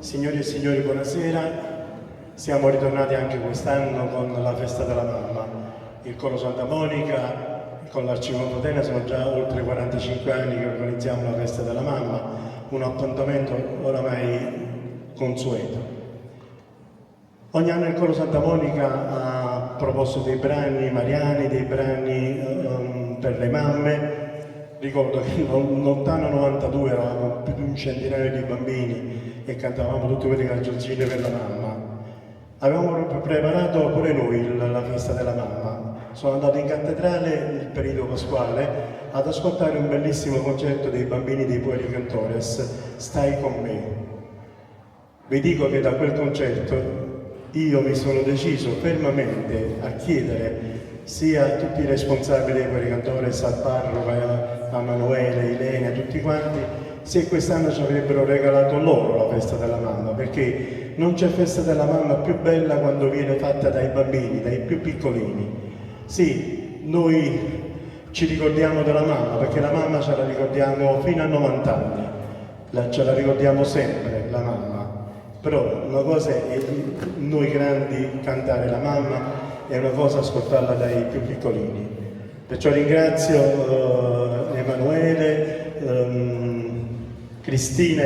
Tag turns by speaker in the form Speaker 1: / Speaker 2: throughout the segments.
Speaker 1: Signori e signori, buonasera. Siamo ritornati anche quest'anno con la festa della mamma. Il Coro Santa Monica con l'Arcivescovo Tena sono già oltre 45 anni che organizziamo la festa della mamma, un appuntamento oramai consueto. Ogni anno il Coro Santa Monica ha proposto dei brani mariani, dei brani per le mamme. Ricordo che nel lontano 92 eravamo più di un centinaio di bambini e cantavamo tutte quelle canzoncine per la mamma. Avevamo proprio preparato pure noi la festa della mamma. Sono andato in cattedrale nel periodo pasquale ad ascoltare un bellissimo concerto dei bambini dei Pueri Cantores, Stai con me. Vi dico che da quel concerto io mi sono deciso fermamente a chiedere sia a tutti i responsabili dei Pueri Cantores, al parroco, a Manuele, Ilenia, a tutti quanti, se quest'anno ci avrebbero regalato loro la festa della mamma, perché non c'è festa della mamma più bella quando viene fatta dai bambini, dai più piccolini. Sì, noi ci ricordiamo della mamma, perché la mamma ce la ricordiamo fino a 90 anni, ce la ricordiamo sempre, la mamma. Però una cosa è noi grandi cantare la mamma e una cosa ascoltarla dai più piccolini. Perciò ringrazio Emanuele, Cristina,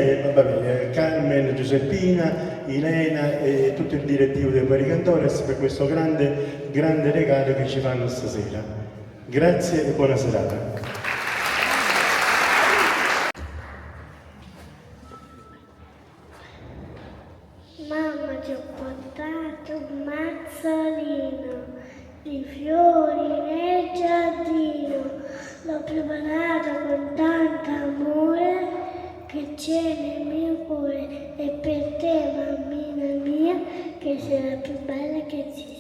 Speaker 1: Carmen, Giuseppina, Ilena e tutto il direttivo dei Pueri Cantores per questo grande regalo che ci fanno stasera. Grazie e buona serata.
Speaker 2: Mamma, ti ho portato un mazzolino di fiori nel giardino, l'ho preparato con tanto amore che c'è nel mio cuore, e per te, mammina mia, che sei la più bella che ci sia.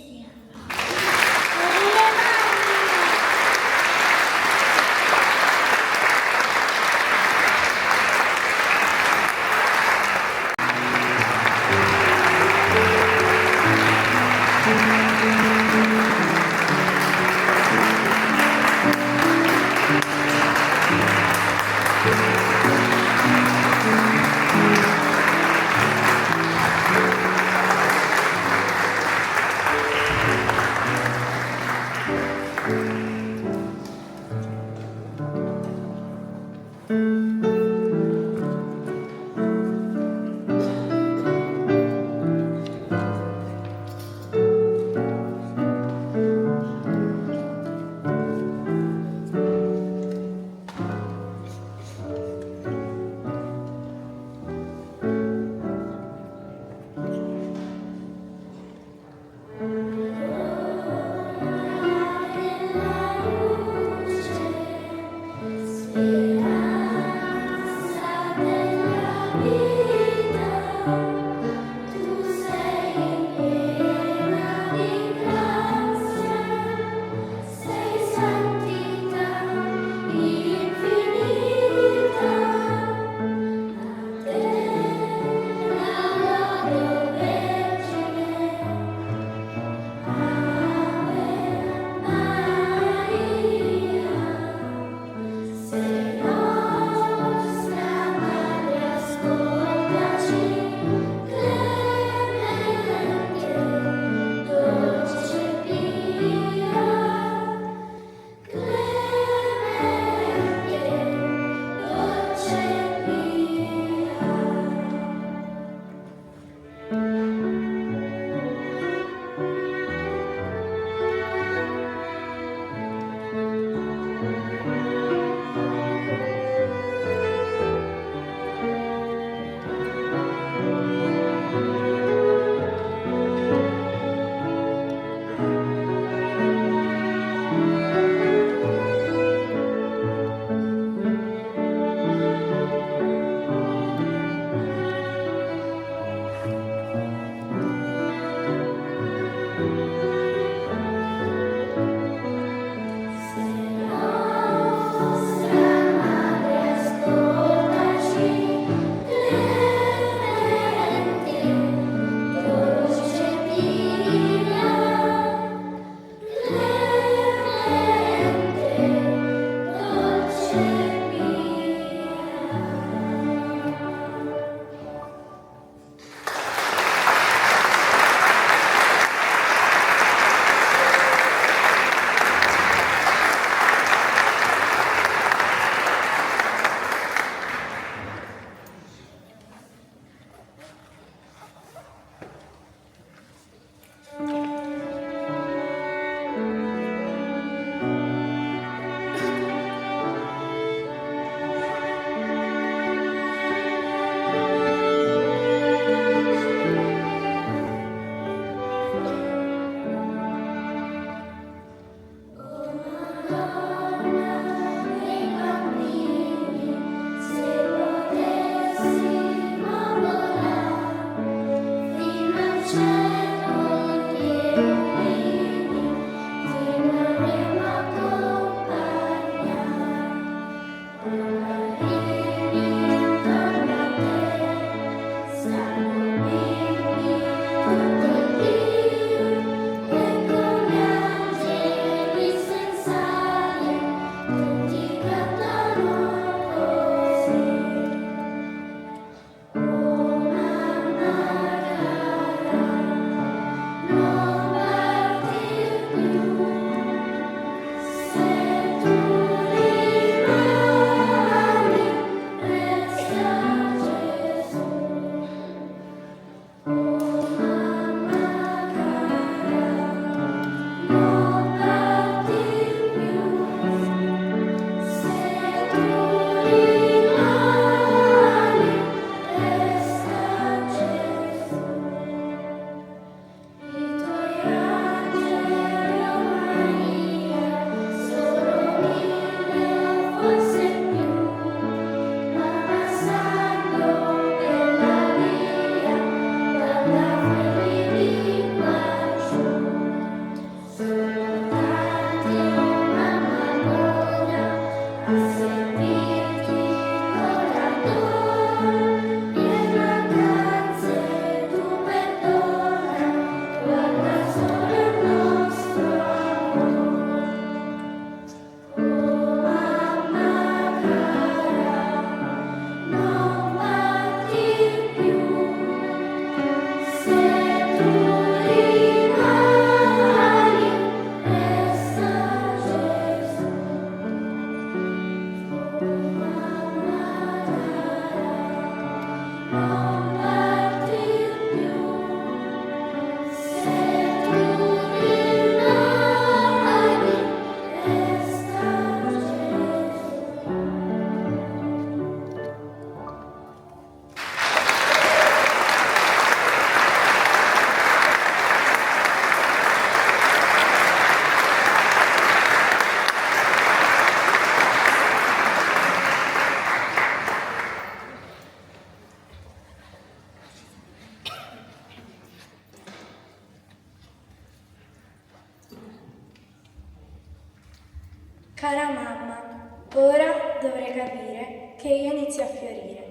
Speaker 3: Cara mamma, ora dovrei capire che io inizio a fiorire.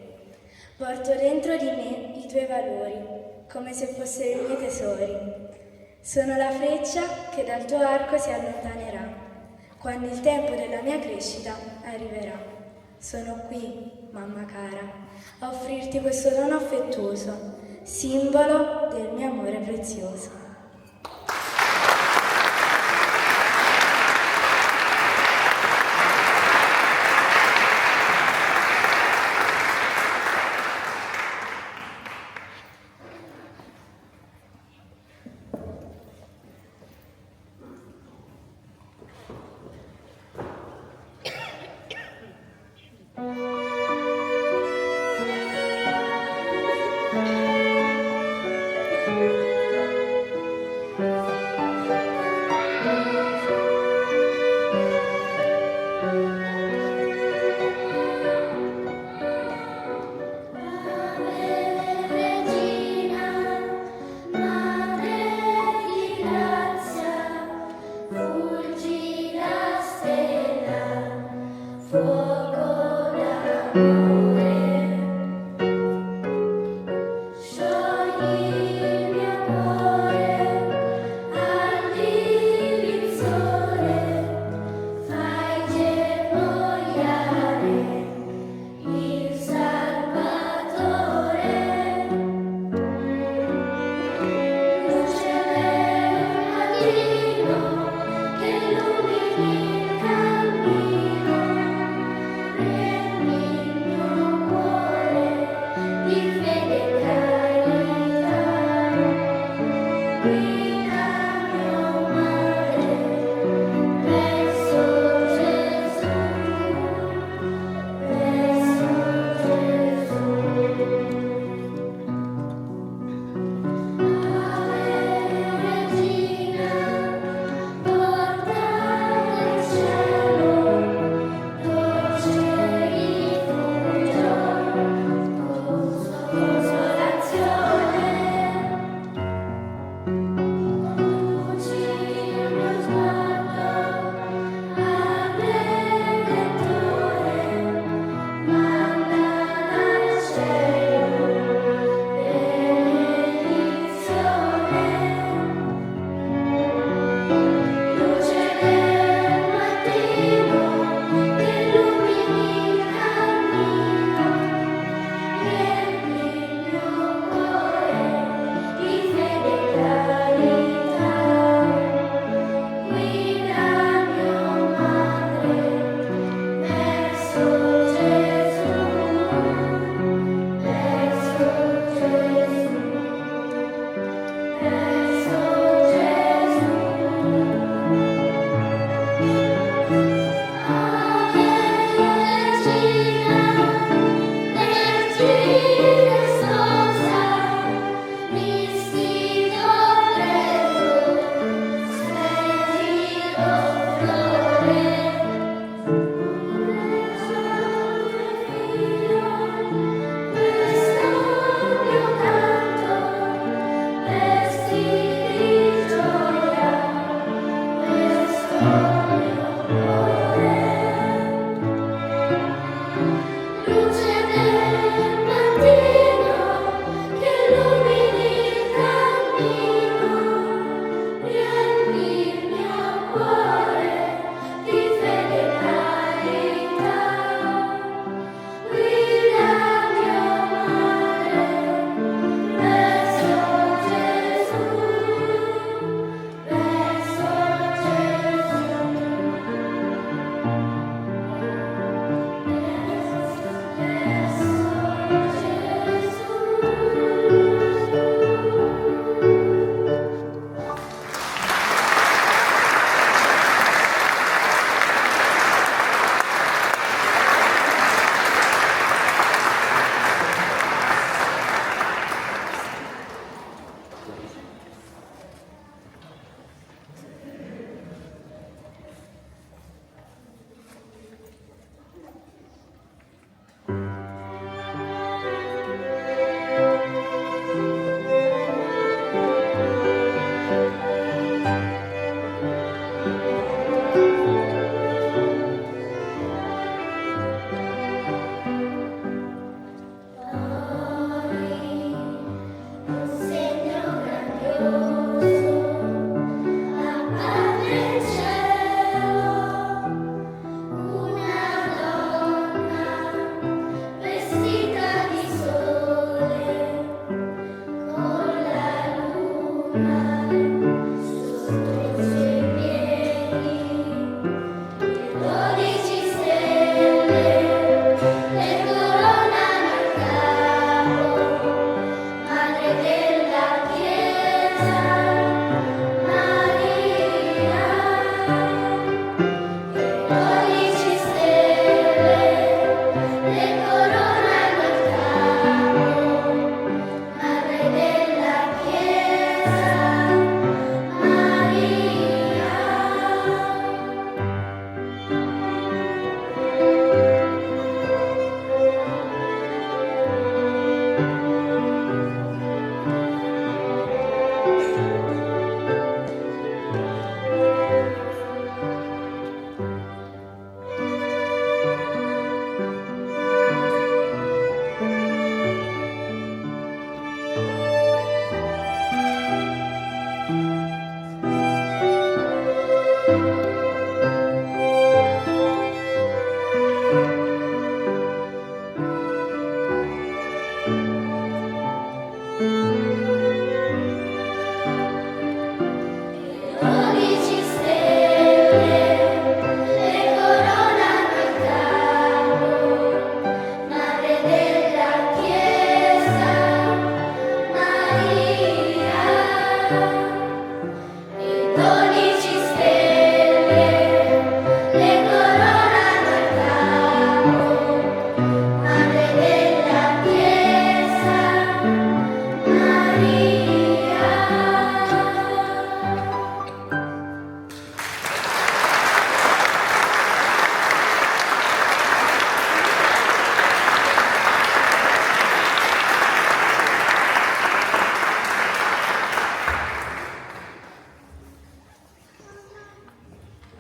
Speaker 3: Porto dentro di me i tuoi valori, come se fossero i miei tesori. Sono la freccia che dal tuo arco si allontanerà, quando il tempo della mia crescita arriverà. Sono qui, mamma cara, a offrirti questo dono affettuoso, simbolo del mio amore prezioso.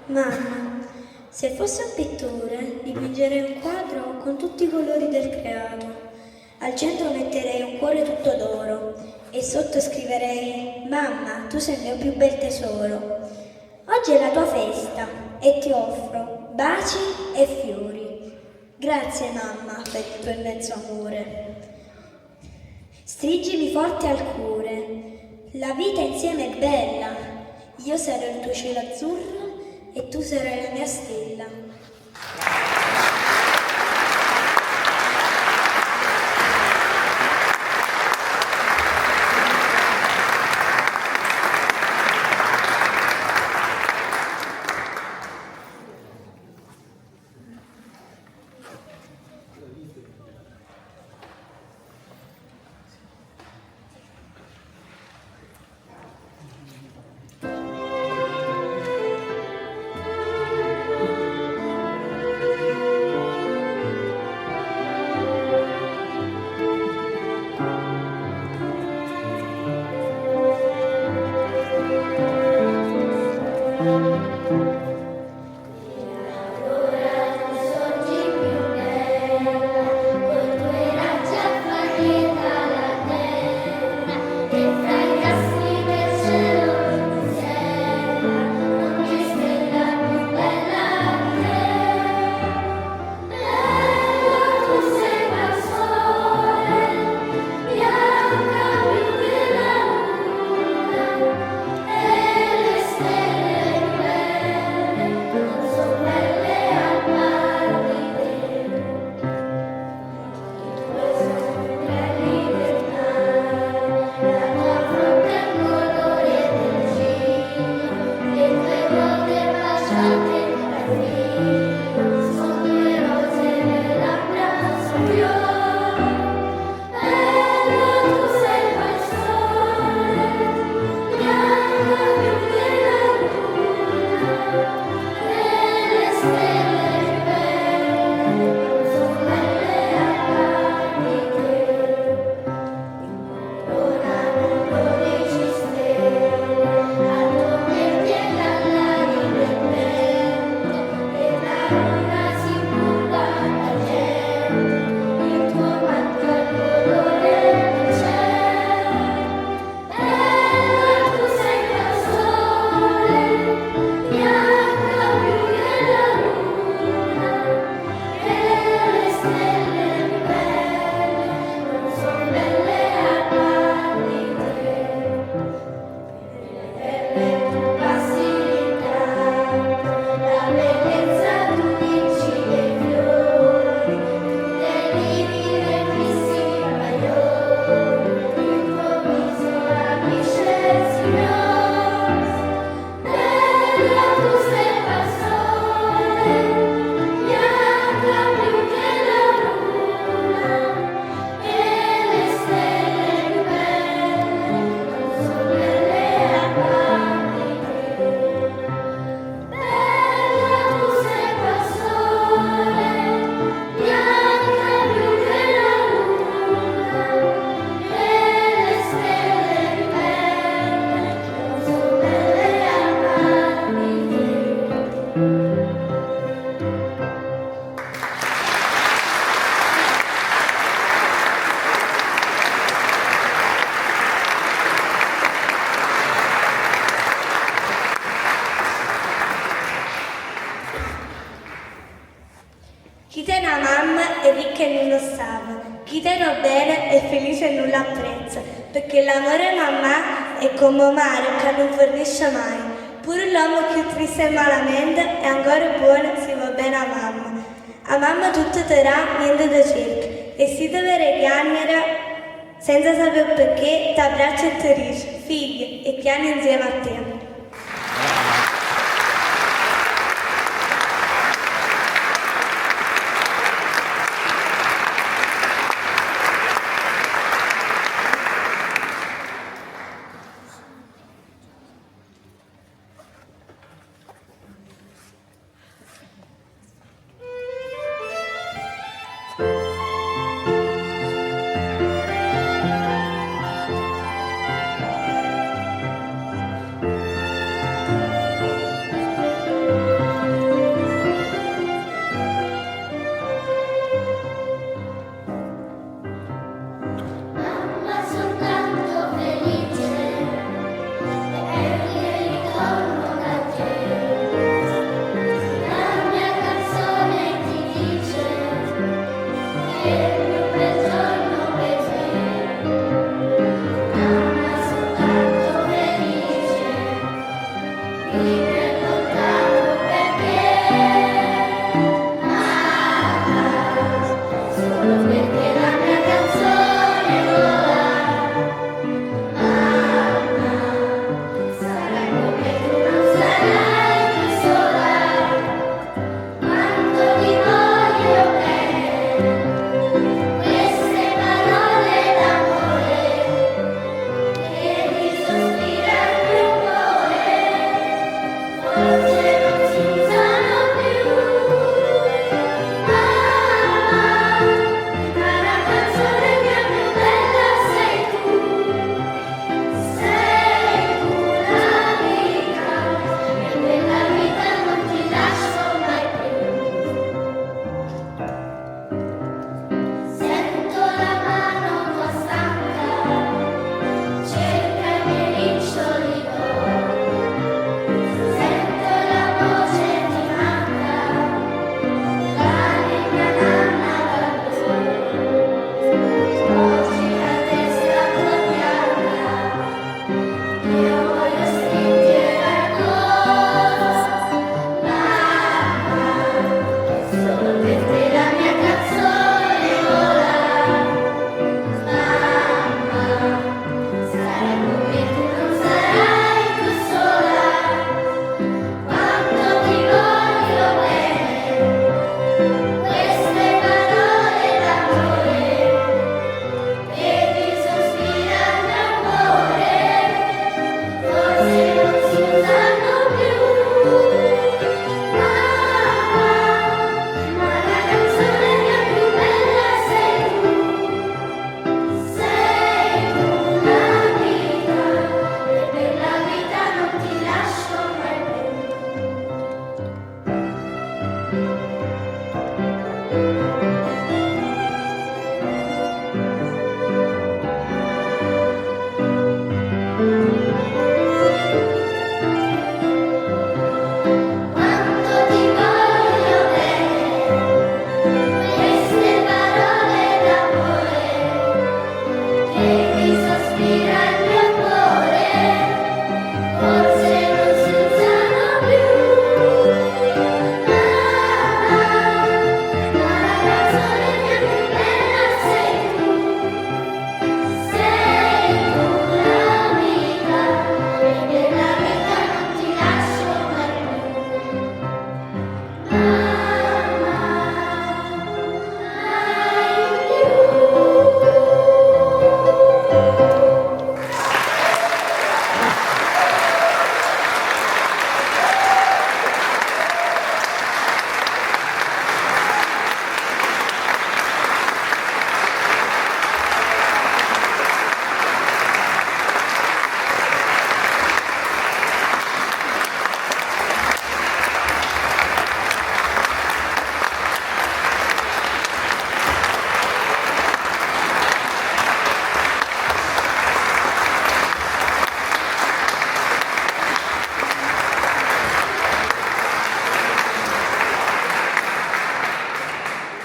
Speaker 4: Mamma, se fossi un pittore, dipingerei un quadro con tutti i colori del creato. Al centro metterei un cuore tutto d'oro e sotto scriverei: Mamma, tu sei il mio più bel tesoro. Oggi è la tua festa e ti offro baci e fiori. Grazie mamma per il tuo immenso amore. Stringimi forte al cuore. La vita insieme è bella. Io sarò il tuo cielo azzurro e tu sarai la mia stella. Chi te una mamma è ricca e non lo sa, chi te non bene è felice e non l'apprezza, perché l'amore mamma è come un mare che non fornisce mai. Pure l'uomo più triste e malamente è ancora buono se va bene a mamma. A mamma tutto te darà, niente da cerca, e si deve piangere senza sapere perché, t'abbraccia e ti dice, figli, e piangi insieme a te.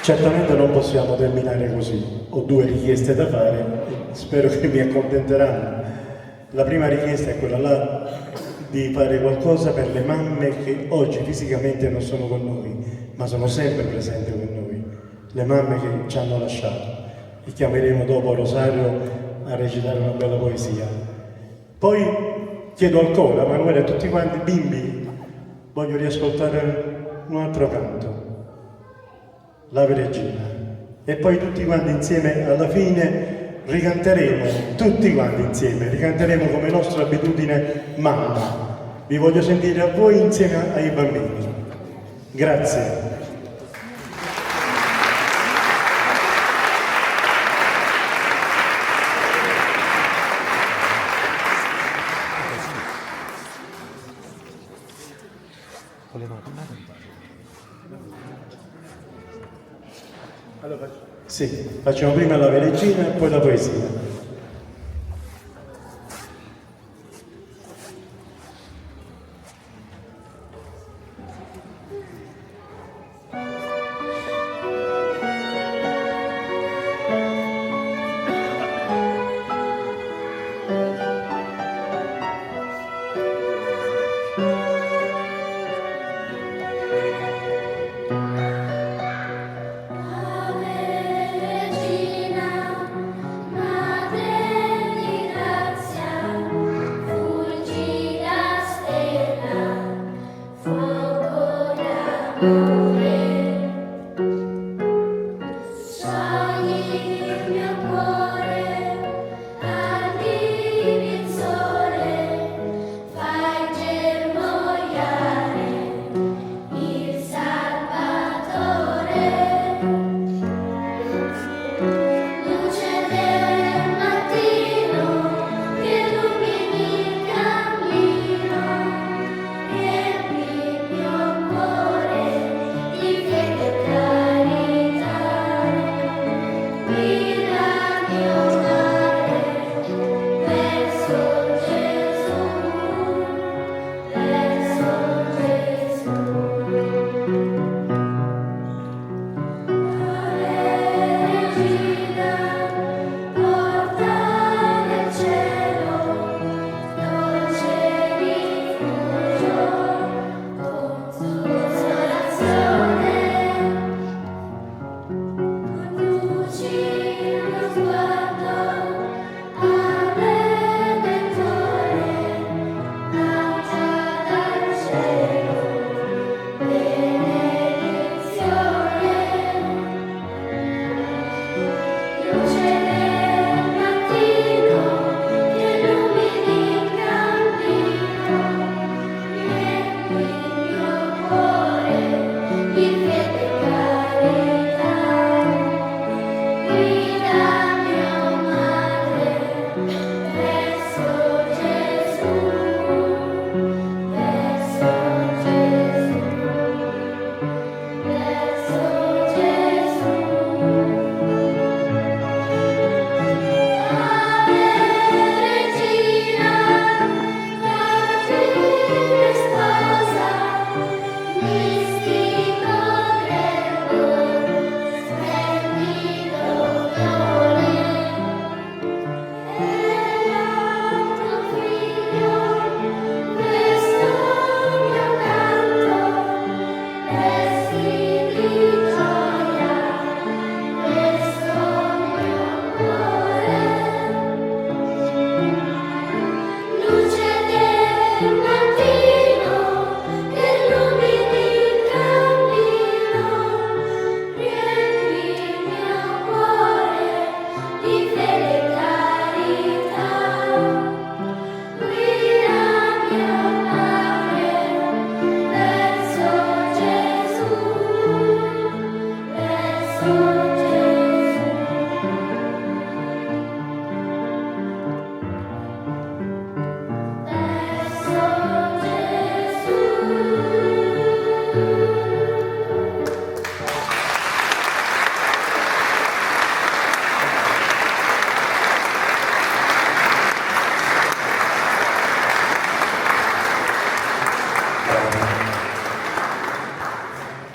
Speaker 1: Certamente non possiamo terminare così, ho due richieste da fare e spero che mi accontenteranno. La prima richiesta è quella là di fare qualcosa per le mamme che oggi fisicamente non sono con noi, ma sono sempre presenti con noi, le mamme che ci hanno lasciato. E chiameremo dopo Rosario a recitare una bella poesia. Poi chiedo ancora, Manuele, a tutti quanti, bimbi, voglio riascoltare un altro canto. L'Ave Regina, e poi tutti quanti insieme alla fine ricanteremo, tutti quanti insieme, ricanteremo come nostra abitudine Mamma. Vi voglio sentire a voi insieme ai bambini. Grazie. Allora, sì, facciamo prima l'Ave Regina e poi la poesia.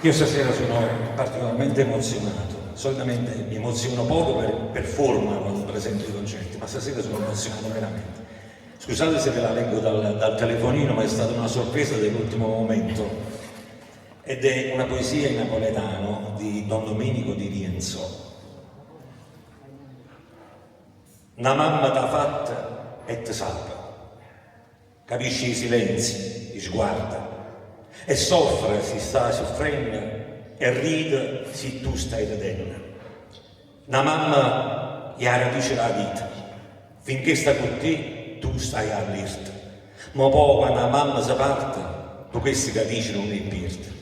Speaker 5: Io stasera sono particolarmente emozionato. Solitamente mi emoziono poco per forma quando presento i concerti, ma stasera sono emozionato veramente. Scusate se ve la leggo dal telefonino, ma è stata una sorpresa dell'ultimo momento. Ed è una poesia in napoletano di Don Domenico di Rienzo. Una mamma t'ha fatta e ti salva. Capisci i silenzi, i sguardi, e soffre se stai soffrendo e ride se tu stai ridendo. Una mamma gli radice la vita, finché sta con te tu stai all'irta. Ma poi quando la mamma si parte, tu questi capisci non ne perdi.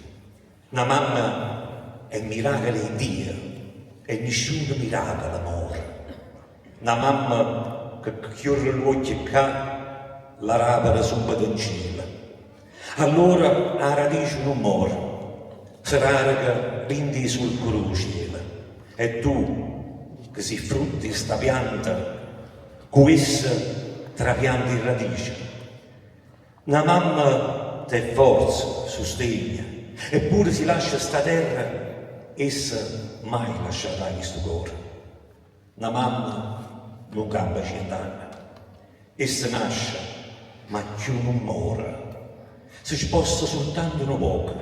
Speaker 5: Una mamma è miracolo di Dio e nessuno miracolo d'amore. Una mamma che chiude gli occhi e la rapera su un pedoncino. Allora la radice non muore, si rarica rindi sul crociere. E tu, che si frutti sta pianta, con essa trapianti in radice. Una mamma ti forza, sostegna, eppure si lascia sta terra, essa mai lascerà questo cuore. Una mamma non cambia 100 anni, essa nasce, ma più non muore. Si sposta soltanto un poco,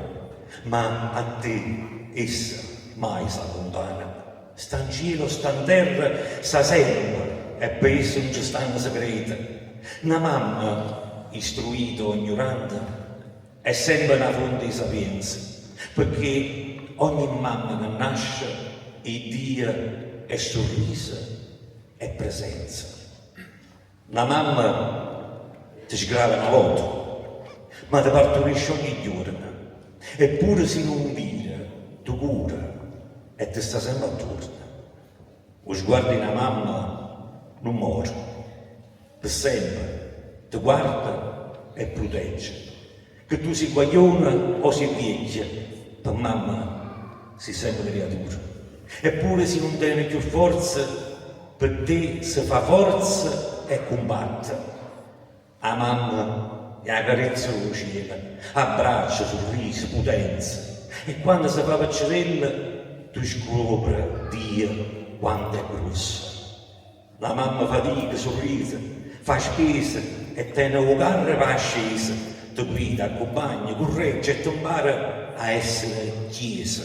Speaker 5: ma a te essa mai si allontana. Sta in cielo, sta in terra, sta sempre, e per essa non ci stanno segreti. Una mamma, istruita o ignorante, è sempre una fonte di sapienza. perché ogni mamma che nasce, il Dio è sorriso e presenza. Una mamma ti sgrava una volta, ma ti partorisce ogni giorno, eppure se non vire, tu cura e ti sta sempre attorno. Lo sguardo di una mamma non muore, per sempre ti guarda e protegge. Che tu sia guaglione o sia vecchia, per mamma sei sempre creatura. Eppure se non tieni più forza, per te si fa forza e combatte. La mamma è la carezza dello cielo, abbraccia, sorriso, potenza. E quando si fa piccerella, tu scopri Dio quanto è grosso. La mamma fatica, sorride, fa spese e tiene un carro va scesa, ti guida, accompagna, corregge e ti impara a essere chiesa.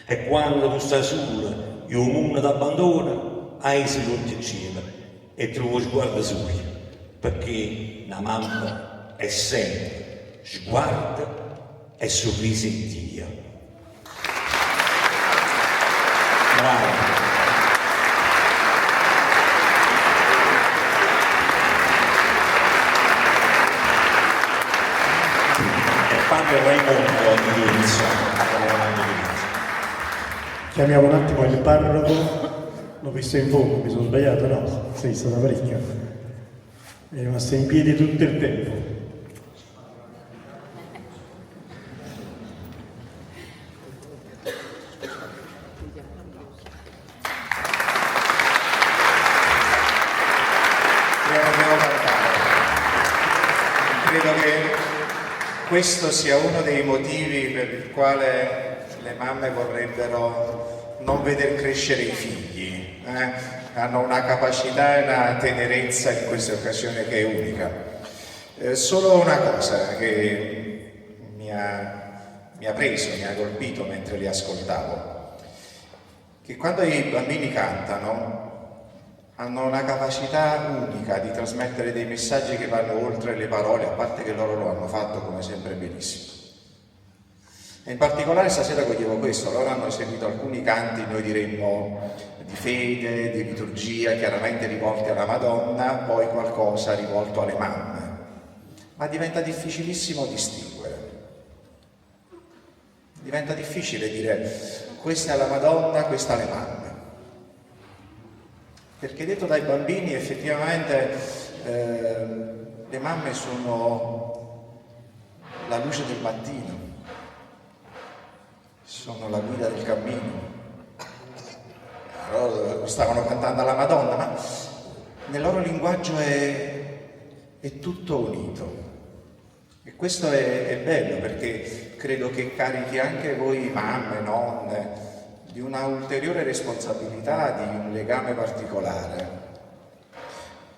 Speaker 5: E quando tu stai sola e il mondo ti abbandona, hai l'occhio al cielo e trovi lo sguardo suo, perché la mamma è sempre sguardo e sorriso in Dio. Bravo. Padre Raimondo di Lorenzo.
Speaker 1: Chiamiamo un attimo il parroco. L'ho visto in fondo, mi sono sbagliato, no? Sei stata parecchia. È rimasto in piedi tutto il tempo.
Speaker 6: Credo che questo sia uno dei motivi per il quale le mamme vorrebbero non veder crescere i figli. Hanno una capacità e una tenerezza in queste occasioni che è unica. Solo una cosa che mi ha preso, mi ha colpito mentre li ascoltavo, che quando i bambini cantano hanno una capacità unica di trasmettere dei messaggi che vanno oltre le parole, a parte che loro lo hanno fatto come sempre benissimo. E in particolare stasera coglievo questo, loro hanno eseguito alcuni canti, noi diremmo di fede, di liturgia, chiaramente rivolti alla Madonna, poi qualcosa rivolto alle mamme. Ma diventa difficilissimo distinguere. Diventa difficile dire questa è la Madonna, questa alle mamme. Perché detto dai bambini effettivamente le mamme sono la luce del mattino, sono la guida del cammino. Loro stavano cantando alla Madonna, ma nel loro linguaggio è tutto unito. E questo è bello perché credo che carichi anche voi mamme, nonne, di una ulteriore responsabilità, di un legame particolare.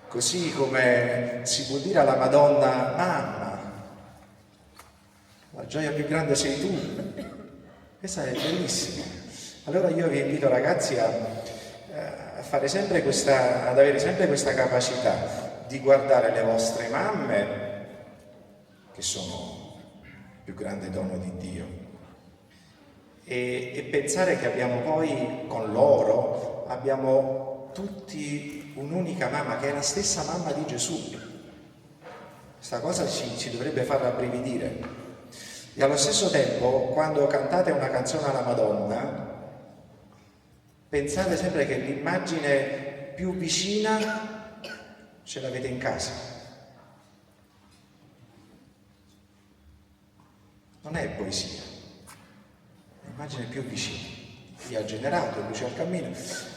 Speaker 6: Così come si può dire alla Madonna, mamma, la gioia più grande sei tu. Questa è bellissima. Allora io vi invito ragazzi a fare sempre ad avere sempre questa capacità di guardare le vostre mamme, che sono il più grande dono di Dio, e pensare che abbiamo poi con loro, abbiamo tutti un'unica mamma che è la stessa mamma di Gesù. Questa cosa ci dovrebbe far rabbrividire. E allo stesso tempo, quando cantate una canzone alla Madonna, pensate sempre che l'immagine più vicina ce l'avete in casa. Non è poesia, è l'immagine più vicina. Vi ha generato, luce al cammino.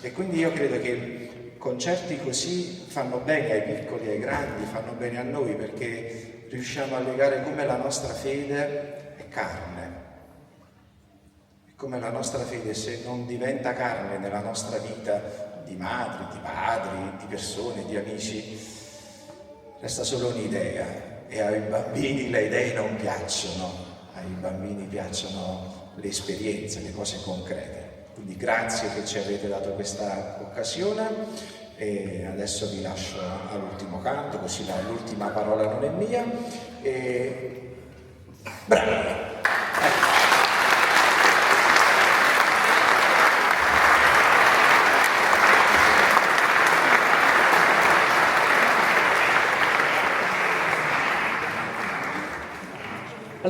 Speaker 6: E quindi io credo che concerti così fanno bene ai piccoli e ai grandi, fanno bene a noi, perché riusciamo a legare come la nostra fede è carne. E come la nostra fede, se non diventa carne nella nostra vita di madri, di padri, di persone, di amici, resta solo un'idea. E ai bambini le idee non piacciono, ai bambini piacciono le esperienze, le cose concrete. Quindi grazie che ci avete dato questa occasione e adesso vi lascio all'ultimo canto, così l'ultima parola non è mia. E... bravi!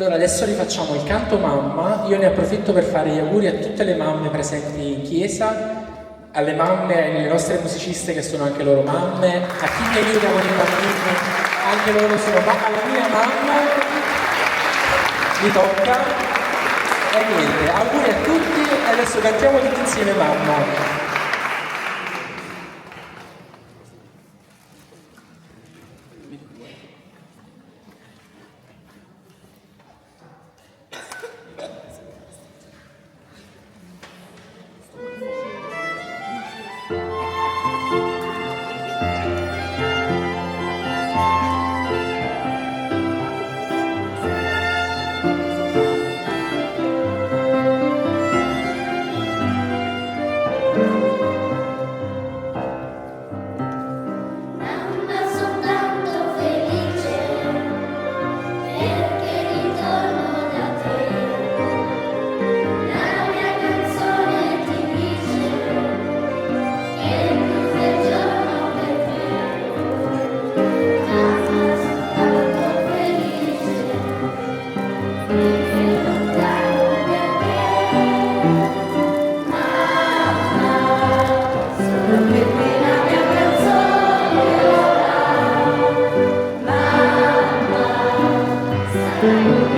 Speaker 7: Allora adesso rifacciamo il canto mamma. Io ne approfitto per fare gli auguri a tutte le mamme presenti in chiesa, alle mamme, alle nostre musiciste che sono anche loro mamme, a chi mi aiuta con i bambini, anche loro sono alla mia mamma, mi tocca. E niente, auguri a tutti e adesso cantiamo tutti insieme mamma.
Speaker 2: Thank you.